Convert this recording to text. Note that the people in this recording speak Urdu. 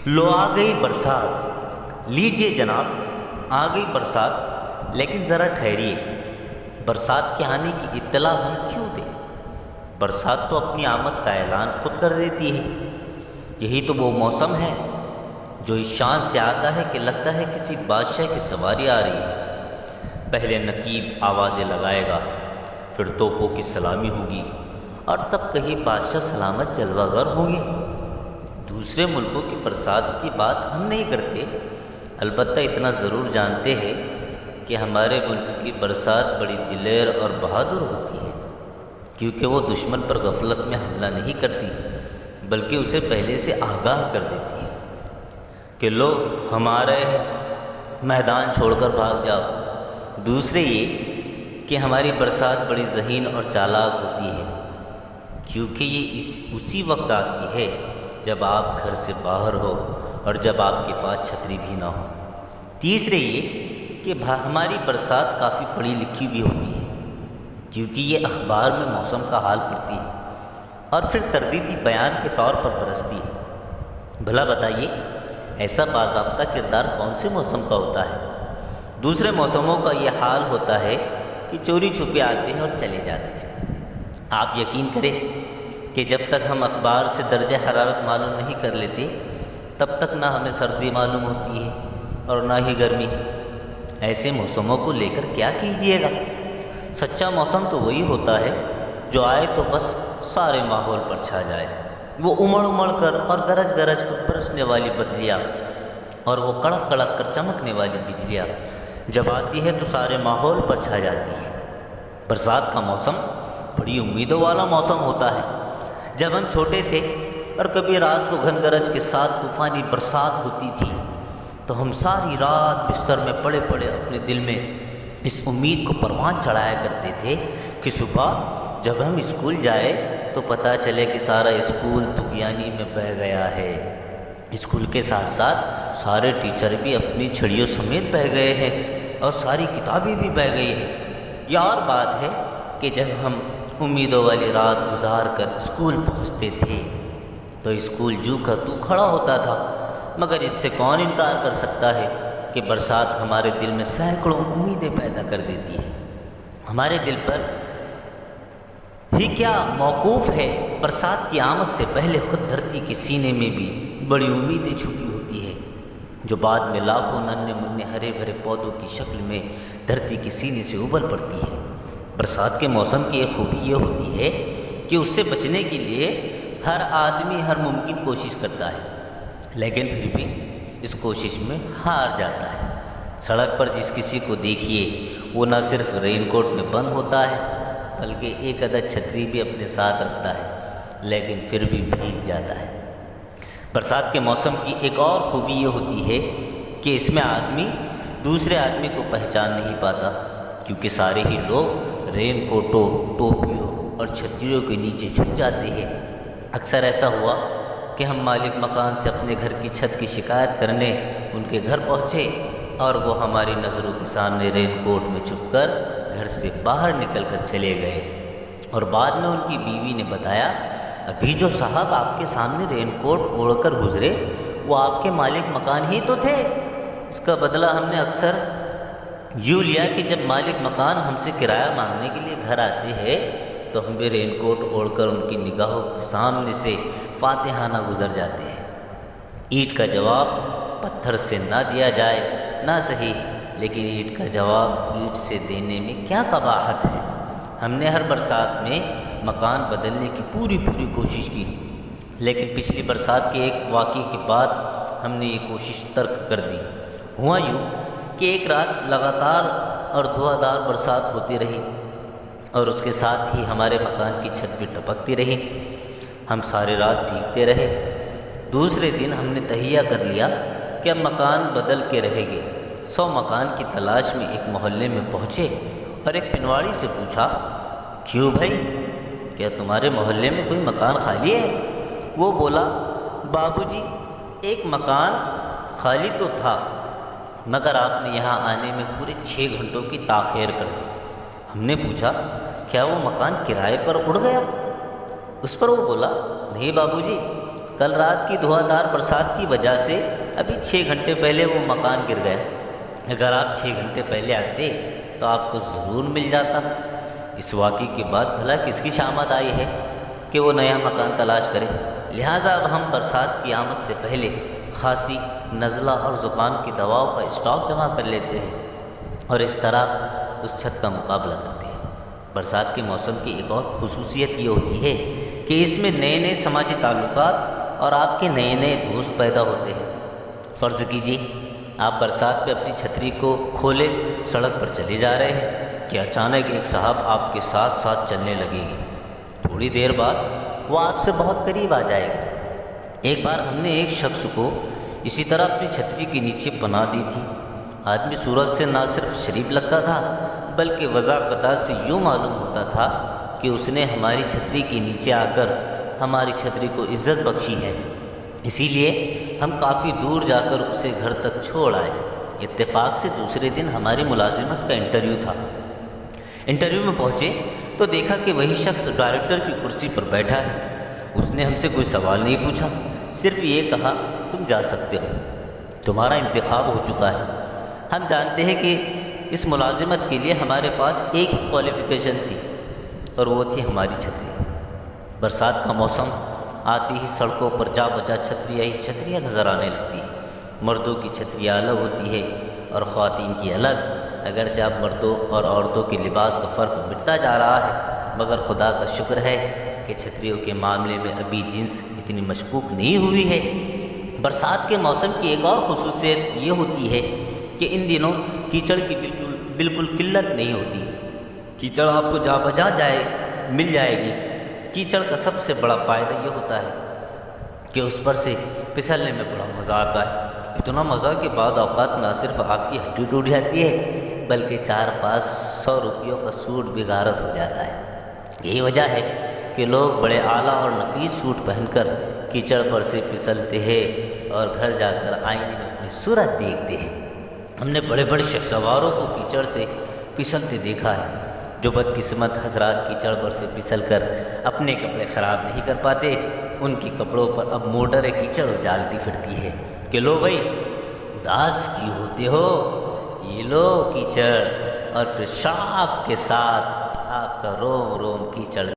لو آ گئی برسات، لیجئے جناب آ گئی برسات، لیکن ذرا ٹھہریے، برسات کے آنے کی اطلاع ہم کیوں دیں؟ برسات تو اپنی آمد کا اعلان خود کر دیتی ہے۔ یہی تو وہ موسم ہے جو اس شان سے آتا ہے کہ لگتا ہے کسی بادشاہ کی سواری آ رہی ہے۔ پہلے نقیب آوازیں لگائے گا، پھر توپوں کی سلامی ہوگی، اور تب کہیں بادشاہ سلامت جلوہ گر ہوں گے۔ دوسرے ملکوں کی برسات کی بات ہم نہیں کرتے، البتہ اتنا ضرور جانتے ہیں کہ ہمارے ملک کی برسات بڑی دلیر اور بہادر ہوتی ہے، کیونکہ وہ دشمن پر غفلت میں حملہ نہیں کرتی، بلکہ اسے پہلے سے آگاہ کر دیتی ہے کہ لو ہمارے میدان چھوڑ کر بھاگ جاؤ۔ دوسرے یہ کہ ہماری برسات بڑی ذہین اور چالاک ہوتی ہے، کیونکہ یہ اسی وقت آتی ہے جب آپ گھر سے باہر ہو اور جب آپ کے پاس چھتری بھی نہ ہو۔ تیسرے یہ کہ ہماری برسات کافی پڑھی لکھی بھی ہوتی ہے، کیونکہ یہ اخبار میں موسم کا حال پڑھتی ہے اور پھر تردیدی بیان کے طور پر برستی ہے۔ بھلا بتائیے، ایسا باضابطہ کردار کون سے موسم کا ہوتا ہے؟ دوسرے موسموں کا یہ حال ہوتا ہے کہ چوری چھپے آتے ہیں اور چلے جاتے ہیں۔ آپ یقین کریں کہ جب تک ہم اخبار سے درجہ حرارت معلوم نہیں کر لیتے، تب تک نہ ہمیں سردی معلوم ہوتی ہے اور نہ ہی گرمی۔ ایسے موسموں کو لے کر کیا کیجیے گا؟ سچا موسم تو وہی ہوتا ہے جو آئے تو بس سارے ماحول پر چھا جائے۔ وہ امڑ امڑ کر اور گرج گرج کر برسنے والی بدلیاں اور وہ کڑک کڑک کر چمکنے والی بجلیاں جب آتی ہے تو سارے ماحول پر چھا جاتی ہے۔ برسات کا موسم بڑی امیدوں والا موسم ہوتا ہے۔ جب ہم چھوٹے تھے اور کبھی رات کو گھن گرج کے ساتھ طوفانی برسات ہوتی تھی تو ہم ساری رات بستر میں پڑے پڑے اپنے دل میں اس امید کو پروان چڑھایا کرتے تھے کہ صبح جب ہم اسکول جائے تو پتہ چلے کہ سارا اسکول طغیانی میں بہہ گیا ہے۔ اسکول کے ساتھ ساتھ سارے ٹیچر بھی اپنی چھڑیوں سمیت بہہ گئے ہیں اور ساری کتابیں بھی بہہ گئی ہیں۔ یہ اور بات ہے کہ جب ہم امیدوں والی رات گزار کر اسکول پہنچتے تھے تو اسکول جو کا تو کھڑا ہوتا تھا، مگر اس سے کون انکار کر سکتا ہے کہ برسات ہمارے دل میں سینکڑوں امیدیں پیدا کر دیتی ہے۔ ہمارے دل پر ہی کیا موقوف ہے، برسات کی آمد سے پہلے خود دھرتی کے سینے میں بھی بڑی امیدیں چھپی ہوتی ہے، جو بعد میں لاکھوں ننھے منھے ہرے بھرے پودوں کی شکل میں دھرتی کے سینے سے ابل پڑتی ہے۔ برسات کے موسم کی ایک خوبی یہ ہوتی ہے کہ اس سے بچنے کے لیے ہر آدمی ہر ممکن کوشش کرتا ہے، لیکن پھر بھی اس کوشش میں ہار جاتا ہے۔ سڑک پر جس کسی کو دیکھیے وہ نہ صرف رین کوٹ میں بند ہوتا ہے بلکہ ایک عدد چھتری بھی اپنے ساتھ رکھتا ہے، لیکن پھر بھی بھیگ جاتا ہے۔ برسات کے موسم کی ایک اور خوبی یہ ہوتی ہے کہ اس میں آدمی دوسرے آدمی کو پہچان نہیں پاتا، کیونکہ سارے ہی لوگ رین کوٹوں، ٹوپیوں اور چھتریوں کے نیچے چھپ جاتے ہیں۔ اکثر ایسا ہوا کہ ہم مالک مکان سے اپنے گھر کی چھت کی شکایت کرنے ان کے گھر پہنچے اور وہ ہماری نظروں کے سامنے رین کوٹ میں چھپ کر گھر سے باہر نکل کر چلے گئے، اور بعد میں ان کی بیوی نے بتایا، ابھی جو صاحب آپ کے سامنے رین کوٹ اوڑھ کر گزرے وہ آپ کے مالک مکان ہی تو تھے۔ اس کا بدلہ ہم نے اکثر یوں لیا کہ جب مالک مکان ہم سے کرایہ مانگنے کے لیے گھر آتے ہیں تو ہم بھی رین کوٹ اوڑھ کر ان کی نگاہوں کے سامنے سے فاتحانہ گزر جاتے ہیں۔ اینٹ کا جواب پتھر سے نہ دیا جائے نہ صحیح، لیکن اینٹ کا جواب اینٹ سے دینے میں کیا قباحت ہے۔ ہم نے ہر برسات میں مکان بدلنے کی پوری کوشش کی، لیکن پچھلی برسات کے ایک واقعے کے بعد ہم نے یہ کوشش ترک کر دی۔ ہوا یوں کہ ایک رات لگاتار اور دھواں برسات ہوتی رہی اور اس کے ساتھ ہی ہمارے مکان کی چھت بھی ٹپکتی رہی۔ ہم ساری رات بھیگتے رہے۔ دوسرے دن ہم نے تہیہ کر لیا کہ اب مکان بدل کے رہیں گے۔ 100 مکان کی تلاش میں ایک محلے میں پہنچے اور ایک پنواڑی سے پوچھا، کیوں بھائی، کیا تمہارے محلے میں کوئی مکان خالی ہے؟ وہ بولا، بابو جی ایک مکان خالی تو تھا، مگر آپ نے یہاں آنے میں پورے 6 گھنٹوں کی تاخیر کر دی۔ ہم نے پوچھا، کیا وہ مکان کرائے پر اڑ گیا؟ اس پر وہ بولا، نہیں بابو جی، کل رات کی دھواں برسات کی وجہ سے ابھی 6 گھنٹے پہلے وہ مکان گر گیا۔ اگر آپ 6 گھنٹے پہلے آتے تو آپ کو ضرور مل جاتا۔ اس واقعے کے بعد بھلا کس کی شامت آئی ہے کہ وہ نیا مکان تلاش کرے؟ لہٰذا اب ہم برسات کی آمد سے پہلے کھانسی، نزلہ اور زکام کی دواؤں کا اسٹاک جمع کر لیتے ہیں اور اس طرح اس چھت کا مقابلہ کرتے ہیں۔ برسات کے موسم کی ایک اور خصوصیت یہ ہوتی ہے کہ اس میں نئے نئے سماجی تعلقات اور آپ کے نئے نئے دوست پیدا ہوتے ہیں۔ فرض کیجیے آپ برسات میں اپنی چھتری کو کھولے سڑک پر چلے جا رہے ہیں کہ اچانک ایک صاحب آپ کے ساتھ ساتھ چلنے لگے گی۔ تھوڑی دیر بعد وہ آپ سے بہت قریب آ جائے گا۔ ایک بار ہم نے ایک شخص کو اسی طرح اپنی چھتری کے نیچے پناہ دی تھی۔ آدمی صورت سے نہ صرف شریف لگتا تھا بلکہ وضاحت سے یوں معلوم ہوتا تھا کہ اس نے ہماری چھتری کے نیچے آ کر ہماری چھتری کو عزت بخشی ہے۔ اسی لیے ہم کافی دور جا کر اسے گھر تک چھوڑ آئے۔ اتفاق سے دوسرے دن ہماری ملازمت کا انٹرویو تھا۔ انٹرویو میں پہنچے تو دیکھا کہ وہی شخص ڈائریکٹر کی کرسی پر بیٹھا ہے۔ اس نے ہم سے کوئی سوال نہیں پوچھا، صرف یہ کہا تم جا سکتے ہو، تمہارا انتخاب ہو چکا ہے۔ ہم جانتے ہیں کہ اس ملازمت کے لیے ہمارے پاس ایک ہی کوالیفیکیشن تھی اور وہ تھی ہماری چھتری۔ برسات کا موسم آتے ہی سڑکوں پر جا بجا چھتریاں ہی چھتریاں نظر آنے لگتی ہیں۔ مردوں کی چھتریاں الگ ہوتی ہے اور خواتین کی الگ۔ اگرچہ اب مردوں اور عورتوں کے لباس کا فرق مٹتا جا رہا ہے، مگر خدا کا شکر ہے کہ چھتریوں کے معاملے میں ابھی جنس اتنی مشکوک نہیں ہوئی ہے۔ برسات کے موسم کی ایک اور خصوصیت یہ ہوتی ہے کہ ان دنوں کیچڑ کی بالکل قلت نہیں ہوتی۔ کیچڑ آپ کو جا بجا مل جائے گی۔ کیچڑ کا سب سے بڑا فائدہ یہ ہوتا ہے کہ اس پر سے پھسلنے میں بڑا مزہ آتا ہے۔ اتنا مزہ کہ بعض اوقات نہ صرف آپ کی ہڈی ٹوٹ جاتی ہے بلکہ 400-500 روپیوں کا سوٹ بھی غارت ہو جاتا ہے۔ یہی وجہ ہے کہ لوگ بڑے اعلیٰ اور نفیس سوٹ پہن کر کیچڑ پر سے پھسلتے ہیں اور گھر جا کر آئینے میں اپنی صورت دیکھتے ہیں۔ ہم نے بڑے بڑے شخص سواروں کو کیچڑ سے پھسلتے دیکھا ہے۔ جو بدقسمت حضرات کیچڑ پر سے پھسل کر اپنے کپڑے خراب نہیں کر پاتے، ان کے کپڑوں پر اب موٹر کیچڑ اچالتی پھرتی ہے کہ لو بھائی اداس کیوں ہوتے ہو، یہ لو کیچڑ، اور پھر شوق کے ساتھ آپ کا روم روم کیچڑ